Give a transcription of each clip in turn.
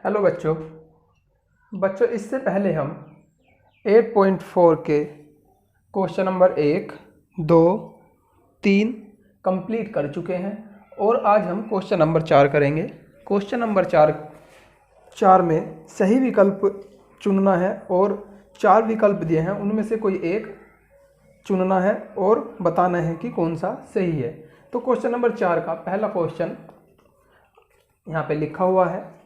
Hello बच्चों। इससे पहले हम 8.4 के क्वेश्चन नंबर 1, 2, 3 कंप्लीट कर चुके हैं और आज हम क्वेश्चन नंबर 4 करेंगे। क्वेश्चन नंबर 4 में सही विकल्प चुनना है और 4 विकल्प दिए हैं, उनमें से कोई एक चुनना है और बताना है कि कौन सा सही है। तो क्वेश्चन नंबर 4 का पहला क्वेश्चन यहाँ पे लिखा हुआ है,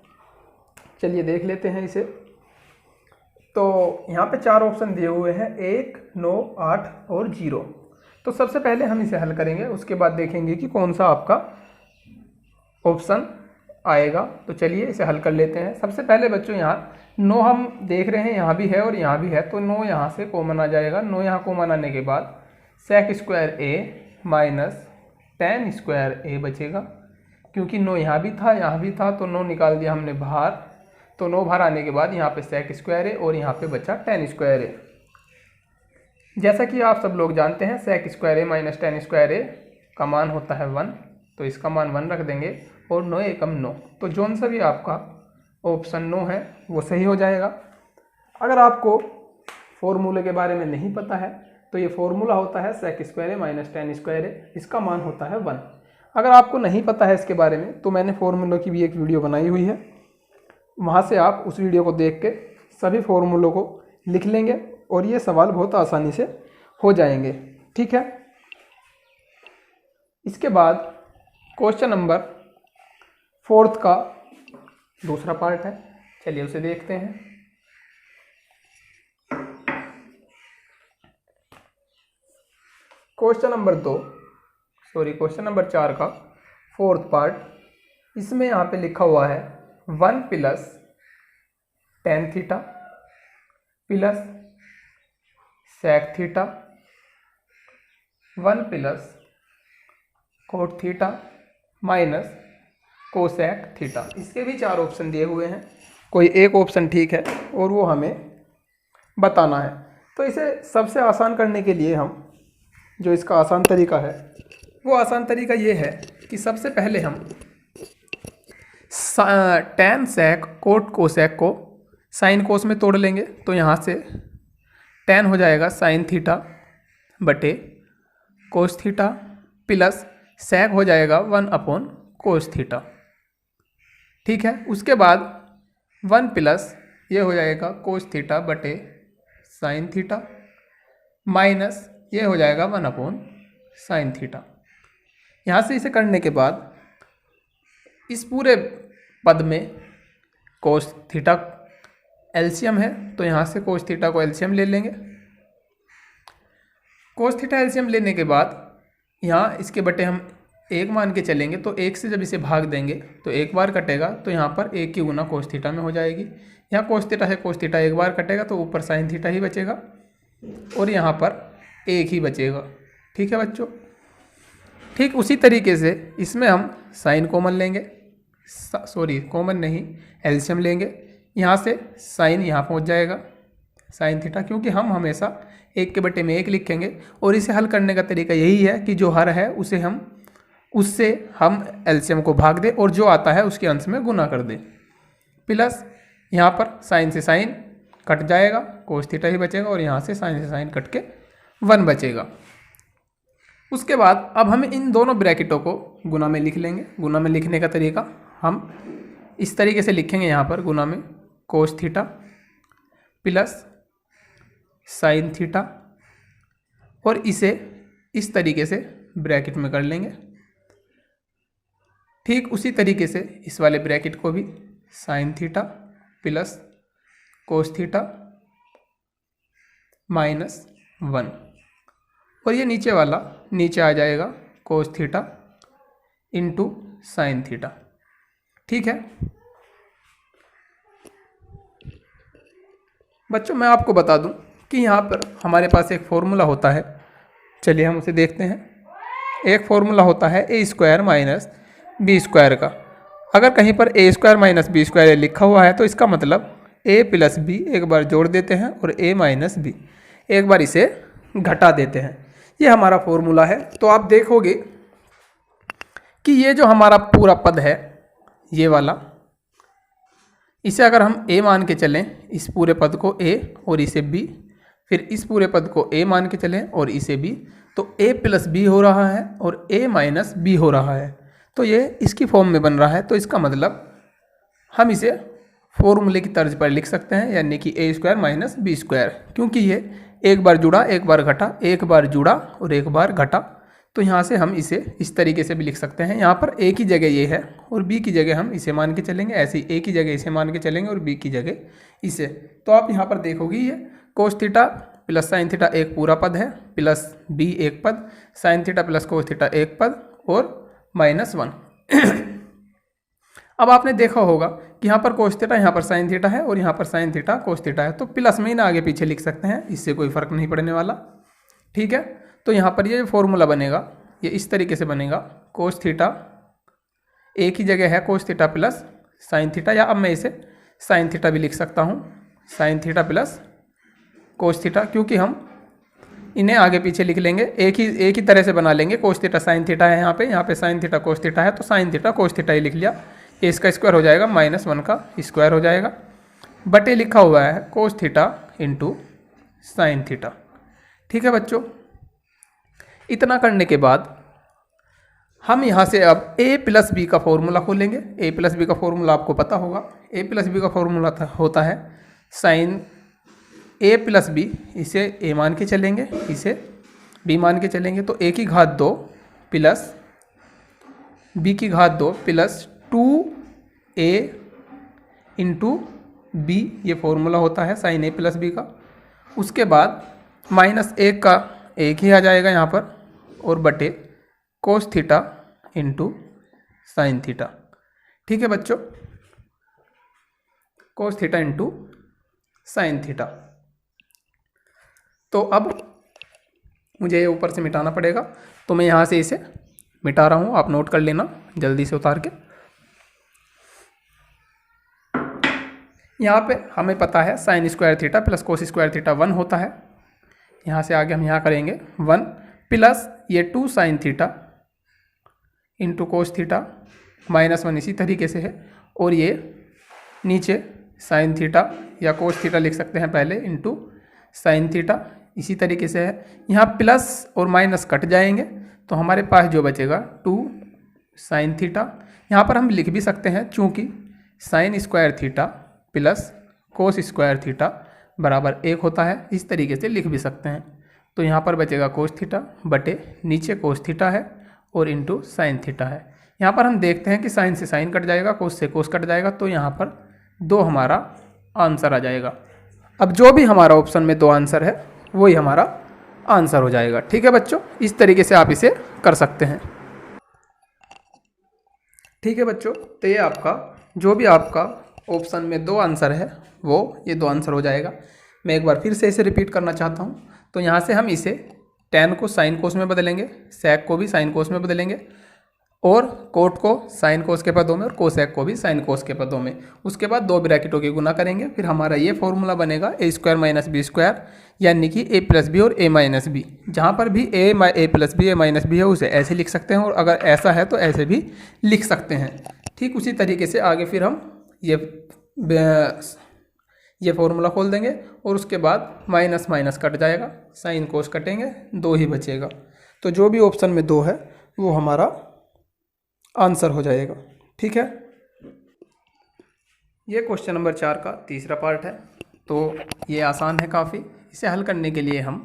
चलिए देख लेते हैं इसे। तो यहाँ पे 4 ऑप्शन दिए हुए हैं, 1, 9, 8 और 0। तो सबसे पहले हम इसे हल करेंगे, उसके बाद देखेंगे कि कौन सा आपका ऑप्शन आएगा। तो चलिए इसे हल कर लेते हैं। सबसे पहले बच्चों यहाँ 9 हम देख रहे हैं, यहाँ भी है और यहाँ भी है, तो 9 यहाँ से कॉमन आ जाएगा। 9 यहाँ कॉमन आने के बाद sec square a minus tan square a बचेगा, क्योंकि 9 यहाँ भी था तो 9 निकाल दिया हमने बाहर। तो 9 बाहर आने के बाद यहाँ पे sec स्क्वायर है और यहाँ पे बचा tan स्क्वायर है। जैसा कि आप सब लोग जानते हैं sec स्क्वायर ए माइनस tan स्क्वायर ए का मान होता है 1, तो इसका मान 1 रख देंगे और 9 एकम 9, तो जौन सा भी आपका ऑप्शन 9 है वो सही हो जाएगा। अगर आपको फॉर्मूले के बारे में नहीं पता है तो ये फॉर्मूला होता है sec स्क्वायर ए माइनस tan स्क्वायर ए, इसका मान होता है 1। अगर आपको नहीं पता है इसके बारे में तो मैंने फॉर्मूलों की भी एक वीडियो बनाई हुई है, वहाँ से आप उस वीडियो को देख के सभी फॉर्मूलों को लिख लेंगे और ये सवाल बहुत आसानी से हो जाएंगे। ठीक है। इसके बाद क्वेश्चन नंबर 4 का दूसरा पार्ट है, चलिए उसे देखते हैं। क्वेश्चन नंबर 4 का 4th पार्ट, इसमें यहाँ पे लिखा हुआ है 1 plus tan theta plus sec theta 1 plus cot theta minus cosec theta. इसके भी 4 ऑप्शन दिए हुए हैं, कोई एक ऑप्शन ठीक है और वो हमें बताना है। तो इसे सबसे आसान करने के लिए हम जो इसका आसान तरीका है, वो आसान तरीका ये है कि सबसे पहले हम tan sec cot कोसेक को साइन कोस में तोड़ लेंगे। तो यहाँ से tan हो जाएगा साइन थीटा बटे कोस थीटा प्लस sec हो जाएगा 1 अपॉन कोस थीटा। ठीक है। उसके बाद 1 प्लस ये हो जाएगा कोस थीटा बटे साइन थीटा माइनस ये हो जाएगा 1 अपॉन साइन थीटा। यहाँ से इसे करने के बाद इस पूरे पद में कोस थीटा एलसीएम है, तो यहाँ से कोस थीटा को एलसीएम ले लेंगे। कोस थीटा एलसीएम लेने के बाद यहाँ इसके बटे हम 1 मान के चलेंगे, तो 1 से जब इसे भाग देंगे तो 1 बार कटेगा, तो यहाँ पर 1 की गुना कोस थीटा में हो जाएगी। यहाँ कोस थीटा है, कोस थीटा 1 बार कटेगा तो ऊपर साइन थीटा ही बचेगा और यहाँ पर 1 ही बचेगा। ठीक है बच्चों। ठीक उसी तरीके से इसमें हम साइन कॉमन लेंगे, कॉमन नहीं एलसीएम लेंगे। यहाँ से साइन यहाँ पहुँच जाएगा साइन थीटा, क्योंकि हम हमेशा 1 के बटे में 1 लिखेंगे और इसे हल करने का तरीका यही है कि जो हर है उससे हम एलसीएम को भाग दें और जो आता है उसके अंश में गुना कर दें। प्लस यहाँ पर साइन से साइन कट जाएगा, कोस थीटा ही बचेगा और यहाँ से साइन कट के 1 बचेगा। उसके बाद अब हम इन दोनों ब्रैकेटों को गुना में लिख लेंगे। गुना में लिखने का तरीका हम इस तरीके से लिखेंगे, यहाँ पर गुना में cos theta plus sine theta और इसे इस तरीके से ब्रैकेट में कर लेंगे। ठीक उसी तरीके से इस वाले ब्रैकेट को भी sine theta plus cos theta minus 1 और ये नीचे वाला नीचे आ जाएगा cos theta into sine theta. ठीक है बच्चों, मैं आपको बता दूं कि यहाँ पर हमारे पास एक फॉर्मूला होता है, चलिए हम उसे देखते हैं। एक फॉर्मूला होता है ए स्क्वायर माइनस बी स्क्वायर का। अगर कहीं पर ए स्क्वायर माइनस बी स्क्वायर लिखा हुआ है तो इसका मतलब ए प्लस बी एक बार जोड़ देते हैं और ए माइनस बी एक बार इसे घटा देते हैं। ये हमारा फॉर्मूला है। तो आप देखोगे कि ये जो हमारा पूरा पद है ये वाला, इसे अगर हम a मान के चलें, इस पूरे पद को a और इसे b, फिर इस पूरे पद को a मान के चलें और इसे b, तो a प्लस b हो रहा है और a माइनस b हो रहा है। तो ये इसकी फॉर्म में बन रहा है। तो इसका मतलब हम इसे फॉर्मूले की तर्ज पर लिख सकते हैं, यानी कि a square minus b square, क्योंकि ये एक बार जुड़ा एक बार घटा, एक बार जुड़ा और एक बार घटा। तो यहाँ से हम इसे इस तरीके से भी लिख सकते हैं। यहाँ पर a की जगह ये है और b की जगह हम इसे मान के चलेंगे, ऐसे ही a की जगह इसे मान के चलेंगे और b की जगह इसे। तो आप यहाँ पर देखोगे ये cos theta plus sine theta एक पूरा पद है, प्लस b एक पद, sine theta plus cos theta एक पद और -1। अब आपने देखा होगा कि यहाँ पर कोस थीटा, यहाँ पर साइन थीटा है और यहाँ पर साइन थीटा कोस थीटा है, तो प्लस में ही ना आगे पीछे लिख सकते हैं, इससे कोई फर्क नहीं पड़ने वाला। ठीक है, तो यहाँ पर ये फॉर्मूला बनेगा, ये इस तरीके से बनेगा, कोस थीटा एक ही जगह है cos theta plus sine theta, या अब मैं इसे साइन थीटा भी लिख सकता हूँ, sine theta plus cos theta, क्योंकि हम इन्हें आगे पीछे लिख लेंगे, एक ही तरह से बना लेंगे। कोस थीटा साइन थीटा है यहाँ पे साइन थीटा कोस थीटा है, तो साइन थीटा कोस थीटा ही लिख लिया। ये इसका स्क्वायर हो जाएगा, -1 का स्क्वायर हो जाएगा, बटे लिखा हुआ है cos theta into sine theta. ठीक है बच्चों, इतना करने के बाद हम यहाँ से अब a प्लस बी का फॉर्मूला खोलेंगे। a प्लस बी का फॉर्मूला आपको पता होगा, a प्लस बी का फॉर्मूला होता है साइन a प्लस बी, इसे a मान के चलेंगे, इसे b मान के चलेंगे, तो a की घात 2 प्लस b की घात 2 प्लस 2a इंटू बी, ये फॉर्मूला होता है साइन a प्लस बी का। उसके बाद -1 का 1 ही आ जाएगा यहाँ पर, और बटे cos theta into sine theta. ठीक है बच्चों, cos theta into sine theta. तो अब मुझे ये ऊपर से मिटाना पड़ेगा, तो मैं यहाँ से इसे मिटा रहा हूँ, आप नोट कर लेना जल्दी से उतार के। यहाँ पे हमें पता है sine square theta plus cos square theta 1 होता है। यहाँ से आगे हम यहाँ करेंगे 1 प्लस ये 2 sine theta into cos theta -1 इसी तरीके से है, और ये नीचे साइन थीटा या कोस थीटा लिख सकते हैं पहले, इंटू साइन थीटा इसी तरीके से है। यहाँ प्लस और माइनस कट जाएंगे, तो हमारे पास जो बचेगा 2 साइन थीटा। यहाँ पर हम लिख भी सकते हैं, चूँकि sine square theta plus cos square theta बराबर 1 होता है, इस तरीके से लिख भी सकते हैं। तो यहाँ पर बचेगा कोस थीटा बटे नीचे कोस थीटा है और इंटू साइन थीटा है। यहाँ पर हम देखते हैं कि साइन से साइन कट जाएगा, कोस से कोस कट जाएगा, तो यहाँ पर 2 हमारा आंसर आ जाएगा। अब जो भी हमारा ऑप्शन में 2 आंसर है वही हमारा आंसर हो जाएगा। ठीक है बच्चों, इस तरीके से आप इसे कर सकते हैं। ठीक है बच्चों, तो ये आपका जो भी आपका ऑप्शन में 2 आंसर है वो ये 2 आंसर हो जाएगा। मैं एक बार फिर से इसे रिपीट करना चाहता हूँ। तो यहाँ से हम इसे tan को साइन कोस में बदलेंगे, sec को भी साइन कोस में बदलेंगे, और कोट को साइन कोस के पदों में और कोसेक को भी साइन कोस के पदों में। उसके बाद 2 ब्रैकेटों की गुना करेंगे, फिर हमारा ये फॉर्मूला बनेगा a square minus b square, यानी कि a प्लस बी और a माइनस बी। जहाँ पर भी a plus b a minus b है उसे ऐसे लिख सकते हैं, और अगर ऐसा है तो ऐसे भी लिख सकते हैं। ठीक उसी तरीके से आगे फिर हम ये फॉर्मूला खोल देंगे, और उसके बाद माइनस माइनस कट जाएगा, साइन कोस कटेंगे, 2 ही बचेगा। तो जो भी ऑप्शन में 2 है वो हमारा आंसर हो जाएगा। ठीक है, ये क्वेश्चन नंबर 4 का तीसरा पार्ट है। तो ये आसान है काफ़ी। इसे हल करने के लिए हम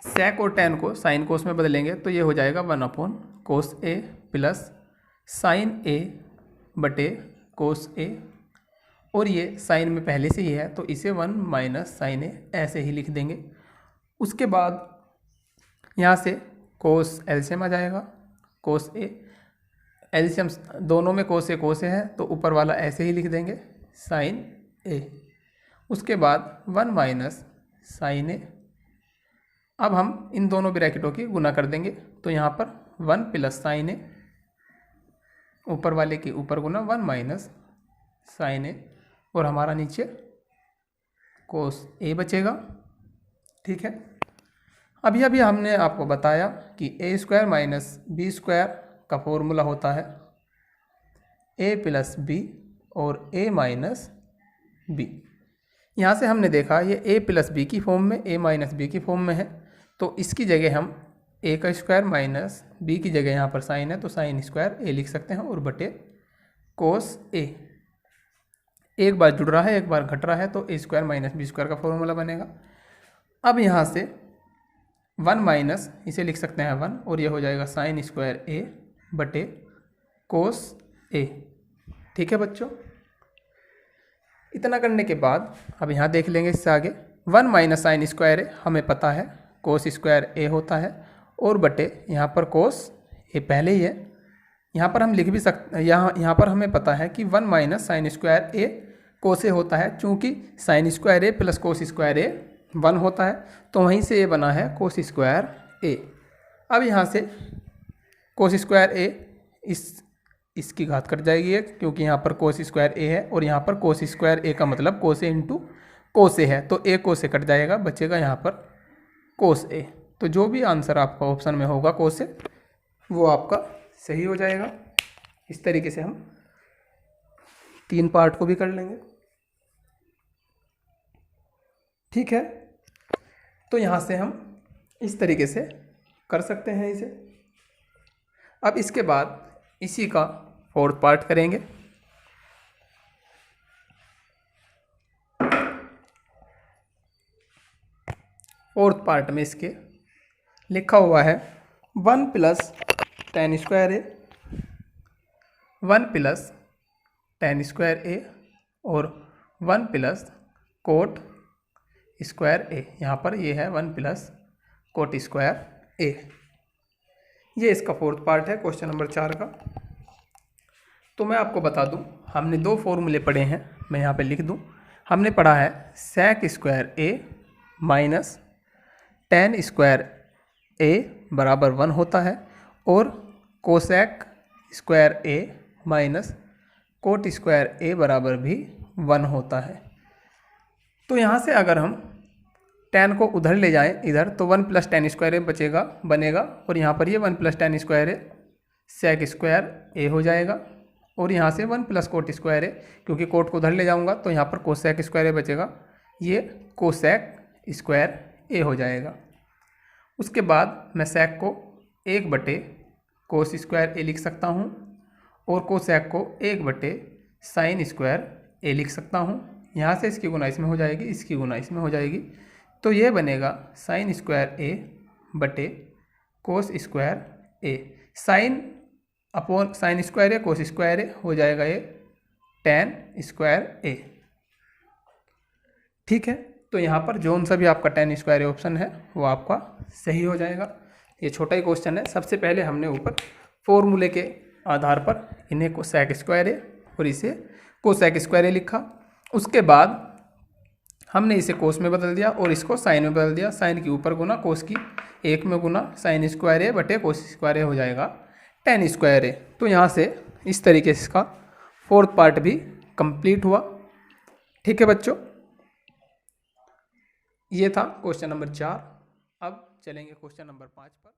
sec और tan को साइन कोस में बदलेंगे, तो ये हो जाएगा 1/cos a plus sign a बटे कोस a, और ये साइन में पहले से ही है तो इसे 1 माइनस साइन a ऐसे ही लिख देंगे। उसके बाद यहाँ से कोस एलसीएम आ जाएगा, कोस a एलसीएम दोनों में कोस a है, तो ऊपर वाला ऐसे ही लिख देंगे साइन a। उसके बाद 1 माइनस साइन a। अब हम इन दोनों ब्रैकेटों की गुना कर देंगे, तो यहाँ पर 1 प्लस साइन a, ऊपर वाले की ऊपर गुना 1 माइनस साइन a, और हमारा नीचे कोस a बचेगा। ठीक है, अभी हमने आपको बताया कि a square minus b square का फॉर्मूला होता है a प्लस बी और a माइनस बी। यहाँ से हमने देखा ये a प्लस बी की फॉर्म में, a माइनस बी की फॉर्म में है, तो इसकी जगह हम a का स्क्वायर माइनस b की जगह यहाँ पर साइन है तो साइन स्क्वायर a लिख सकते हैं और बटे कोस a। एक बार जुड़ रहा है एक बार घट रहा है तो a square minus b square का फॉर्मूला बनेगा। अब यहाँ से 1 माइनस इसे लिख सकते हैं 1 और ये हो जाएगा साइन स्क्वायर a बटे कोस a। ठीक है बच्चों, इतना करने के बाद अब यहाँ देख लेंगे इससे आगे 1 माइनस साइन स्क्वायर ए हमें पता है कोस स्क्वायर ए होता है और बटे यहाँ पर कोस ए पहले ही है, यहाँ पर हम लिख भी सकते यहाँ पर हमें पता है कि 1 माइनस साइन स्क्वायर ए कोस ए होता है, चूँकि साइन स्क्वायर ए प्लस कोस स्क्वायर ए 1 होता है तो वहीं से ए बना है कोस स्क्वायर ए। अब यहाँ से कोस स्क्वायर ए इसकी घात कट जाएगी एक, क्योंकि यहाँ पर कोस स्क्वायर ए है और यहाँ पर कोस स्क्वायर ए का मतलब कोस ए इंटू कोस ए है तो ए कोस ए कट जाएगा, बचेगा यहाँ पर कोस ए। तो जो भी आंसर आपका ऑप्शन में होगा कोस ए वो आपका सही हो जाएगा। इस तरीके से हम 3 पार्ट को भी कर लेंगे। ठीक है, तो यहाँ से हम इस तरीके से कर सकते हैं इसे। अब इसके बाद इसी का 4th पार्ट करेंगे। फोर्थ पार्ट में इसके लिखा हुआ है 1 प्लस टेन स्क्वायर ए, 1 प्लस टेन स्क्वायर ए और 1 प्लस कोट स्क्वायर ए। यहाँ पर ये है 1 प्लस कोट स्क्वायर ए। ये इसका 4th पार्ट है क्वेश्चन नंबर 4 का। तो मैं आपको बता दूं हमने 2 फॉर्मूले पढ़े हैं, मैं यहाँ पे लिख दूं। हमने पढ़ा है सेक स्क्वायर ए माइनस टेन स्क्वायर ए बराबर 1 होता है और कोसेक स्क्वायर ए माइनस कोट स्क्वायर ए बराबर भी 1 होता है। तो यहाँ से अगर हम टेन को उधर ले जाएं इधर तो 1 प्लस टेन स्क्वायर ए बनेगा और यहाँ पर ये 1 प्लस टेन स्क्वायर ए सेक स्क्वायर ए हो जाएगा और यहाँ से 1 प्लस कोट स्क्वायर ए, क्योंकि कोट को उधर ले जाऊँगा तो यहाँ पर कोसेक स्क्वायर ए बचेगा, ये कोसेक स्क्वायर ए हो जाएगा। उसके बाद मैं सेक को 1 बटे कोस स्क्वायर ए लिख सकता हूँ और कोसेक को 1 बटे साइन स्क्वायर ए लिख सकता हूँ। यहाँ से इसकी गुना इसमें हो जाएगी, इसकी गुना इसमें हो जाएगी, तो ये बनेगा साइन स्क्वायर ए बटे कोस स्क्वायर ए। साइन अपॉन साइन स्क्वायर ए कोस स्क्वायर ए हो जाएगा ये टेन स्क्वायर ए। ठीक है, तो यहाँ पर जोन सा भी आपका टेन स्क्वायर ए ऑप्शन है वो आपका सही हो जाएगा। ये छोटा ही क्वेश्चन है। सबसे पहले हमने ऊपर फॉर्मूले के आधार पर इन्हें कोसेक स्क्वायर ए और इसे कोसेक स्क्वायर ए लिखा। उसके बाद हमने इसे कोस में बदल दिया और इसको साइन में बदल दिया। साइन की ऊपर गुना कोस की 1 में गुना साइन स्क्वायर ए बटे कोस स्क्वायर ए हो जाएगा टेन स्क्वायर ए। तो यहाँ से इस तरीके से इसका 4th पार्ट भी कंप्लीट हुआ। ठीक है बच्चों, ये था क्वेश्चन नंबर 4। अब चलेंगे क्वेश्चन नंबर 5 पर।